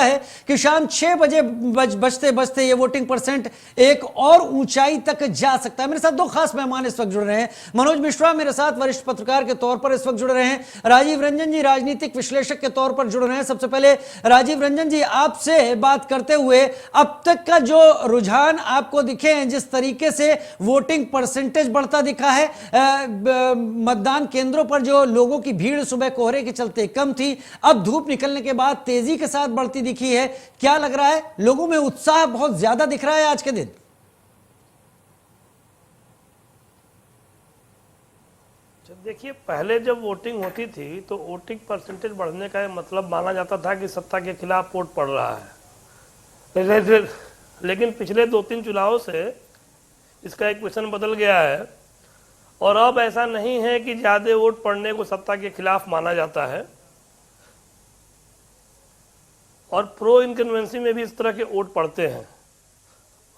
है कि शाम 6 बजे बजते बजते ये वोटिंग परसेंट एक और ऊंचाई तक जा सकता है। मेरे साथ दो खास मेहमान इस वक्त जुड़ रहे हैं। मनोज मिश्रा मेरे साथ वरिष्ठ पत्रकार के तौर पर इस वक्त जुड़ रहे हैं, राजीव रंजन जी राजनीतिक विश्लेषक के तौर पर जुड़ रहे हैं। सबसे पहले राजीव रंजन जी, आपसे बात करते हुए, अब तक का जो रुझान आपको दिखे हैं, जिस तरीके से वोटिंग परसेंटेज बढ़ता दिखा है, मतदान केंद्रों पर जो लोगों की भीड़ सुबह कोहरे के चलते कम थी, अब धूप निकलने के बाद तेजी के साथ बढ़ती दिखी है, क्या लग रहा है? लोगों में उत्साह बहुत ज्यादा दिख रहा है आज के दिन? देखिए, पहले जब वोटिंग होती थी तो वोटिंग परसेंटेज बढ़ने का मतलब माना जाता था कि सत्ता के खिलाफ वोट पड़ रहा है। लेकिन पिछले 2-3 चुनावों से इसका इक्वेशन बदल गया है और अब ऐसा नहीं है कि ज़्यादा वोट पड़ने को सत्ता के खिलाफ माना जाता है। और प्रो इनकन्वेंसी में भी इस तरह के वोट पड़ते हैं।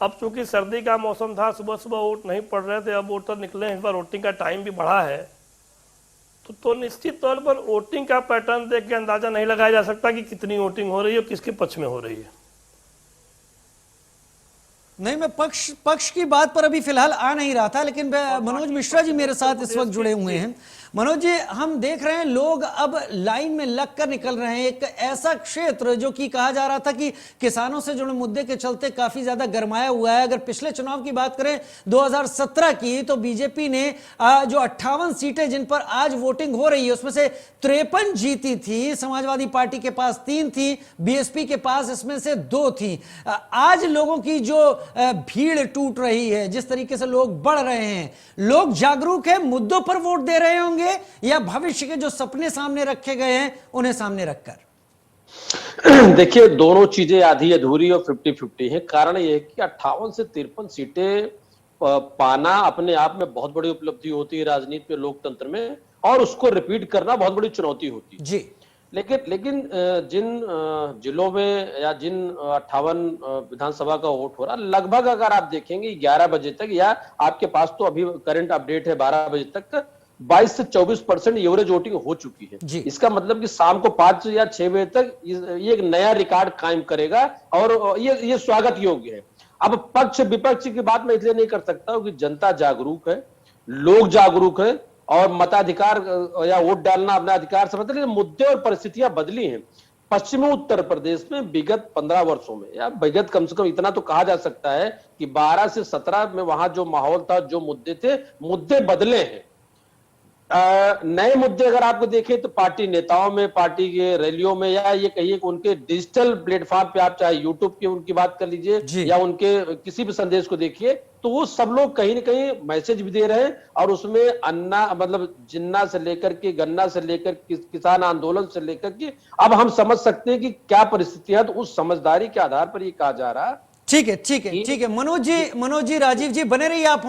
अब चूंकि सर्दी का मौसम था, सुबह सुबह वोट नहीं पड़ रहे थे, अब वोटर निकले हैं, इस बार वोटिंग का टाइम भी बढ़ा है, तो निश्चित तौर पर वोटिंग का पैटर्न देख के अंदाजा नहीं लगाया जा सकता कि कितनी वोटिंग हो रही है और किसके पक्ष में हो रही है। नहीं, मैं पक्ष की बात पर अभी फिलहाल आ नहीं रहा था, लेकिन मनोज मिश्रा जी मेरे साथ इस वक्त जुड़े हुए हैं। मनोज जी, हम देख रहे हैं लोग अब लाइन में लगकर निकल रहे हैं। एक ऐसा क्षेत्र जो कि कहा जा रहा था कि किसानों से जुड़े मुद्दे के चलते काफी ज्यादा गरमाया हुआ है। अगर पिछले चुनाव की बात करें 2017 की, तो बीजेपी ने जो 58 सीटें जिन पर आज वोटिंग हो रही है उसमें से 53 जीती थी। समाजवादी पार्टी के पास 3 थी, बीएसपी के पास इसमें से 2 थी। आज लोगों की जो भीड़ टूट रही है, जिस तरीके से लोग बढ़ रहे हैं, लोग जागरूक है, मुद्दों पर वोट दे रहे होंगे या भविष्य के जो सपने सामने रखे गए हैं उन्हें सामने रखकर? देखिए, दोनों चीजें आधी अधूरी और 50-50 है। कारण यह है कि 58 से 53 सीटें पाना अपने आप में बहुत बड़ी उपलब्धि होती है राजनीति में, लोकतंत्र में, और उसको रिपीट करना बहुत बड़ी चुनौती होती है जी। लेकिन जिन जिलों में या जिन 58 विधानसभा का वोट हो रहा, लगभग अगर आप देखेंगे 11 बजे तक, या आपके पास तो अभी करंट अपडेट है 12 बजे तक, 22 से 24% एवरेज वोटिंग हो चुकी है। इसका मतलब कि शाम को 5 या 6 बजे तक ये एक नया रिकॉर्ड कायम करेगा और ये स्वागत योग्य है। अब पक्ष विपक्ष की बात मैं इसलिए नहीं कर सकता हूं कि जनता जागरूक है, लोग जागरूक है और मताधिकार या वोट डालना अपना अधिकार समझते, लेकिन मुद्दे और परिस्थितियां बदली हैं। पश्चिमी उत्तर प्रदेश में विगत 15 वर्षों में, या विगत कम से कम इतना तो कहा जा सकता है कि 12 से 17 में वहां जो माहौल था, जो मुद्दे थे, मुद्दे बदले हैं। नए मुद्दे अगर आपको देखें तो पार्टी नेताओं में, पार्टी के रैलियों में, या ये कहिए कि उनके डिजिटल प्लेटफॉर्म पे, आप चाहे यूट्यूब की उनकी बात कर लीजिए या उनके किसी भी संदेश को देखिए, तो वो सब लोग कहीं ना कहीं मैसेज भी दे रहे हैं। और उसमें अन्ना मतलब जिन्ना से लेकर के गन्ना से लेकर किसान आंदोलन से लेकर के, अब हम समझ सकते हैं कि क्या परिस्थितियां, तो उस समझदारी के आधार पर ये कहा जा रहा है। ठीक है, ठीक है, ठीक है। मनोज जी, राजीव जी, बने रहिए आप।